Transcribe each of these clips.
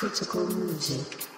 Critical music.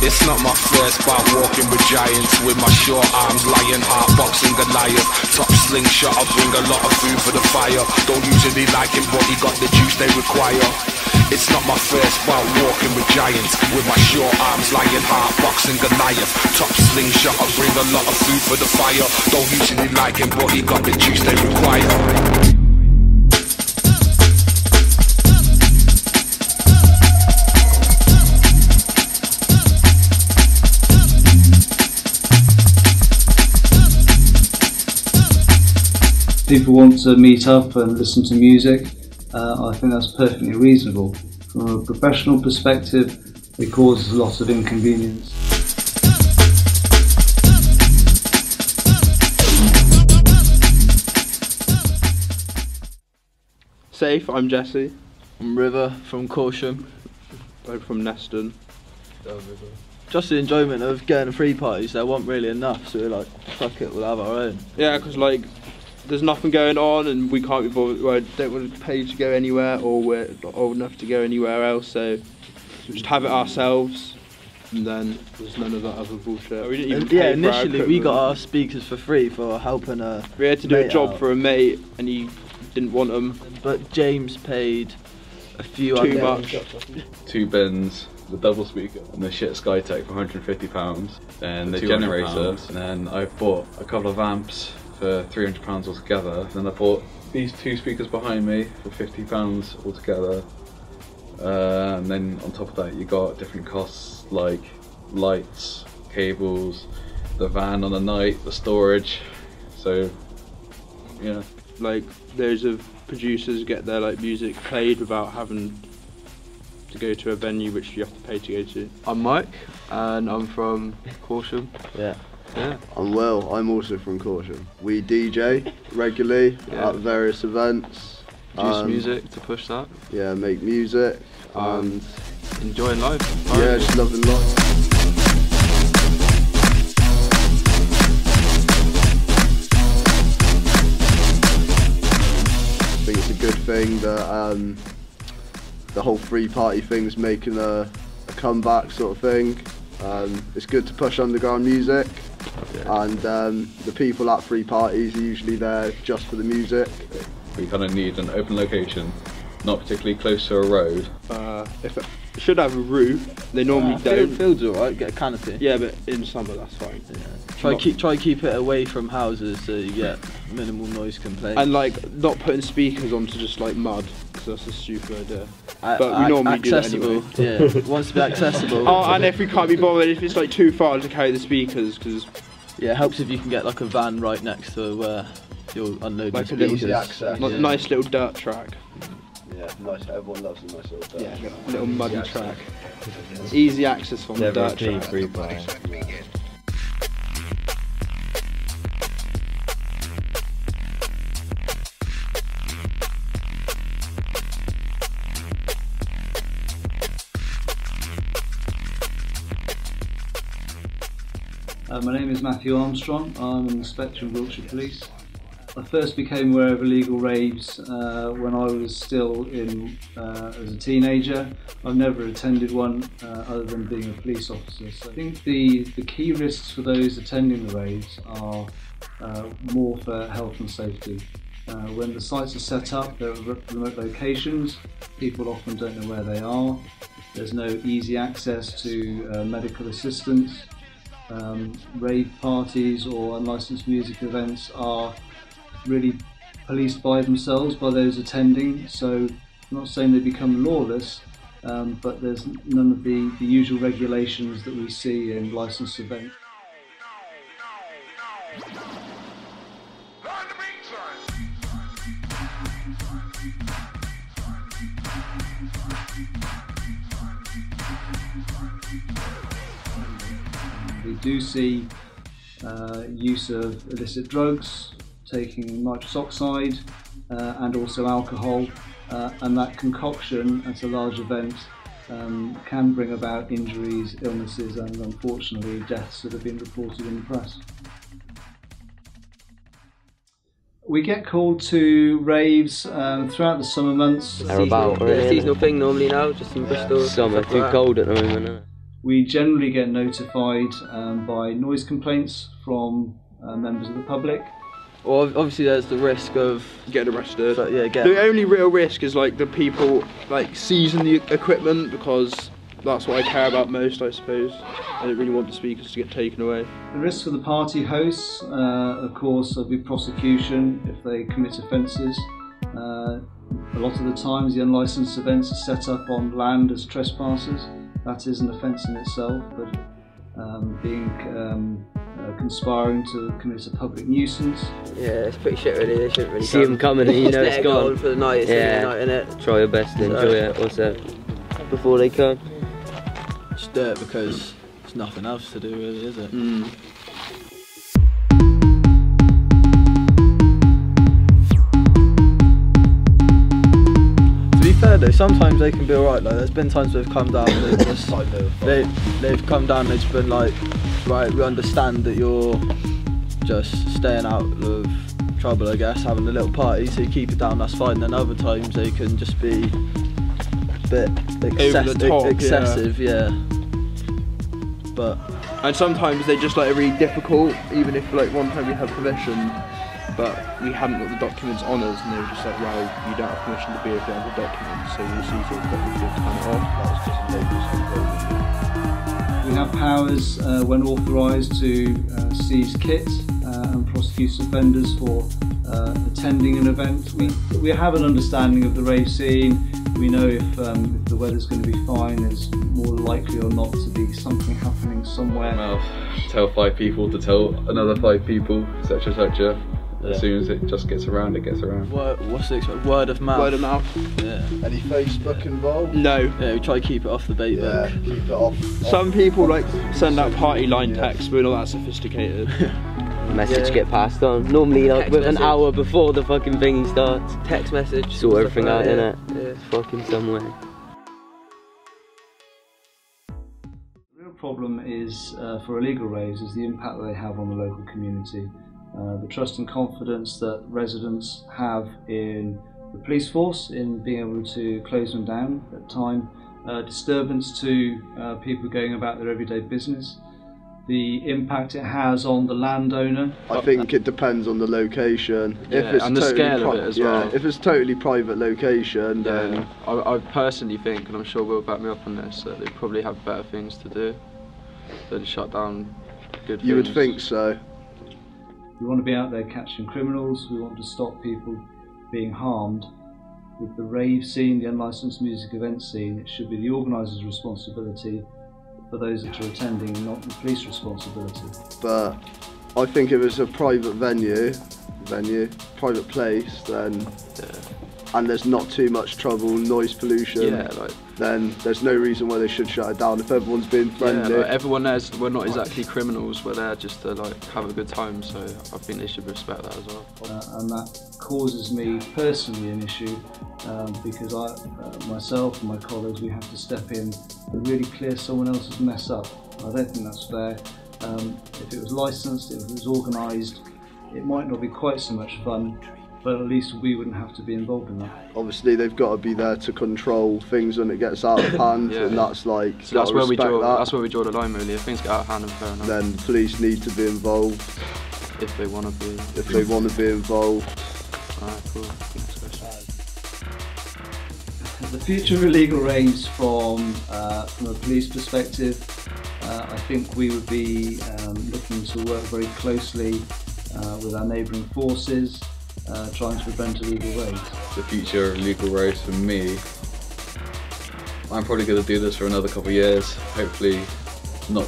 It's not my first bout walking with giants, with my short arms, lion heart, boxing Goliath. Top slingshot, I bring a lot of food for the fire. Don't usually like him, but he got the juice they require. It's not my first bout walking with giants, with my short arms, lion heart, boxing Goliath. Top slingshot, I bring a lot of food for the fire. Don't usually like him, but he got the juice they require. People want to meet up and listen to music. I think that's perfectly reasonable. From a professional perspective, it causes a lot of inconvenience. Safe, I'm Jesse. I'm River from Caution. I'm from Neston. Just the enjoyment of going to free parties, there wasn't really enough, so we're like, fuck it, we'll have our own. Yeah, because like, there's nothing going on and we can't be bothered, we don't want to pay to go anywhere, or we're not old enough to go anywhere else, so we just have it ourselves, and then there's none of that other bullshit. We didn't even pay initially we got our speakers for free for helping a We had to do a job out. for a mate and he didn't want them. But James paid a few Too much. 2 bins, the double speaker, and the shit Skytech for £150, and the generator, and then I bought a couple of amps for £300 altogether. Then I bought these 2 speakers behind me for £50 altogether. And then on top of that you got different costs like lights, cables, the van on the night, the storage. So yeah. Like loads of producers get their like music played without having to go to a venue which you have to pay to go to. I'm Mike and I'm from Caution. Yeah. I'm Will, I'm also from Caution. We DJ regularly at various events. Produce music to push that. Yeah, make music and enjoying life. Yeah, just loving life. I think it's a good thing that the whole free party thing's making a comeback sort of thing. It's good to push underground music, and the people at free parties are usually there just for the music. We kind of need an open location, not particularly close to a road. If it should have a roof, they normally don't. Field's alright, get a canopy. Yeah, but in summer that's fine. Yeah. Try keep it away from houses so you get minimal noise complaints. And like not putting speakers onto just like mud, because that's a stupid idea. But we normally accessible, do that anyway. Yeah, it wants to be accessible. Oh, and if we can't be bothered, if it's like too far to carry the speakers, because yeah, it helps if you can get like a van right next to where you'll unload like the a little speakers. access. Like a nice little dirt track. Yeah, nice. Everyone loves a nice little dirt. Yeah, little muddy track. Easy access from the dirt track. My name is Matthew Armstrong. I'm an inspector in Wiltshire Police. I first became aware of illegal raves when I was still in as a teenager. I've never attended one other than being a police officer. So I think the key risks for those attending the raves are more for health and safety. When the sites are set up, they're at remote locations. People often don't know where they are. There's no easy access to medical assistance. Rave parties or unlicensed music events are really policed by themselves, by those attending, so I'm not saying they become lawless, but there's none of the usual regulations that we see in licensed events. do see use of illicit drugs, taking nitrous oxide and also alcohol, and that concoction at a large event can bring about injuries, illnesses and unfortunately deaths that have been reported in the press. We get called to raves throughout the summer months. They're about a seasonal thing normally now, just in Bristol. Summer, too cold at the moment, isn't it? We generally get notified by noise complaints from members of the public. Well, obviously there's the risk of getting arrested. But yeah, the only real risk is like the people like seizing the equipment, because that's what I care about most, I suppose. I don't really want the speakers to get taken away. The risk for the party hosts, of course, there'll be prosecution if they commit offences. A lot of the times the unlicensed events are set up on land as trespassers. That is an offence in itself, but conspiring to commit a public nuisance. Yeah, it's pretty shit really. They shouldn't really see them coming and you know it's gone. For the night, it's the night, innit? Try your best to enjoy it also before they come. Just do it because there's nothing else to do really, is it? To be fair though, sometimes they can be alright. Like there's been times they've come down and they've come down and they've been like, right, we understand that you're just staying out of trouble, I guess, having a little party, so you keep it down, that's fine. Then other times they can just be a bit excessive, yeah. And sometimes they just like are really difficult, even if like one time we had permission, but we hadn't got the documents on us, and they were just like, well, you don't have permission to be here if you have the documents, so you see to turn it off. We have powers when authorised to seize kit and prosecute offenders for attending an event. We have an understanding of the rave scene. We know if the weather's going to be fine, there's more likely or not to be something happening somewhere. Well, tell 5 people to tell another 5 people, etc, etc. As soon as it just gets around, it gets around. What's the word of mouth? Word of mouth. Yeah. Any Facebook involved? No. Yeah, we try to keep it off the bait book. Keep it off. Some people like send out party line texts, we're not that sophisticated. Message get passed on. Normally like with an hour before the fucking thing starts. Text message. Sort everything out, innit? Yeah. It's fucking somewhere. The real problem is for illegal raves is the impact that they have on the local community. The trust and confidence that residents have in the police force in being able to close them down at time, disturbance to people going about their everyday business, the impact it has on the landowner. I think it depends on the location. Yeah, if it's and the scale of it as well. If it's totally private location, then I personally think, and I'm sure Will back me up on this, that they probably have better things to do than shut down good things. You would think so. We want to be out there catching criminals, we want to stop people being harmed. With the rave scene, the unlicensed music event scene, it should be the organiser's responsibility for those that are attending and not the police responsibility. But I think if it's a private private place, then and there's not too much trouble, noise pollution, then there's no reason why they should shut it down if everyone's being friendly. Yeah, like everyone there's, we're not exactly criminals, we're there just to like have a good time, so I think they should respect that as well. And that causes me personally an issue because myself and my colleagues, we have to step in and really clear someone else's mess up. I don't think that's fair. If it was licensed, if it was organised, it might not be quite so much fun, but at least we wouldn't have to be involved in that. Obviously they've got to be there to control things when it gets out of hand, and that's like, so that's where we draw. That's where we draw the line really. If things get out of hand and fair enough, then the police need to be involved. If they want to be. If they want to be involved. Alright, cool. Next question. The future of illegal raves from a police perspective, I think we would be looking to work very closely with our neighbouring forces, trying to prevent illegal raves. The future of illegal raves for me, I'm probably going to do this for another couple of years. Hopefully, not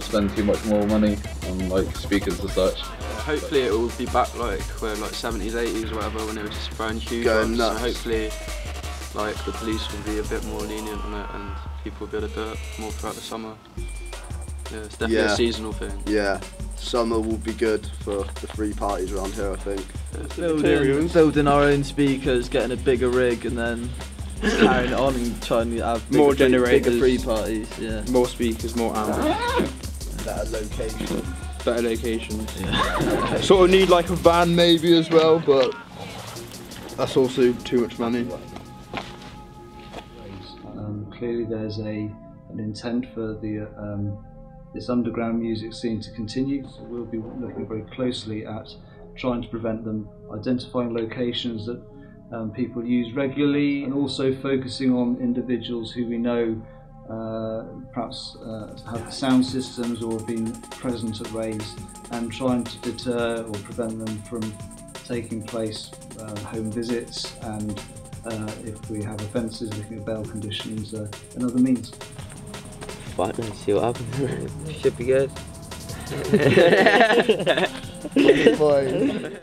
spend too much more money on like speakers and such. Hopefully, it will be back like where like 70s, 80s, or whatever, when they were just throwing huge ones. So hopefully, like the police will be a bit more lenient on it, and people will be able to do it more throughout the summer. Yeah, it's definitely a seasonal thing. Yeah, summer will be good for the free parties around here, I think. Building our own speakers, getting a bigger rig, and then carrying it on and trying to have more generators, bigger free parties. Yeah, more speakers, more amps. Better location. Better locations. Yeah. Sort of need like a van maybe as well, but that's also too much money. Clearly there's an intent for the this underground music scene to continue, so we'll be looking very closely at trying to prevent them, identifying locations that people use regularly, and also focusing on individuals who we know perhaps have sound systems or have been present at raves, and trying to deter or prevent them from taking place, home visits, and if we have offences, looking at bail conditions and other means. Fuck, let's see what happens. Should be good. Boy.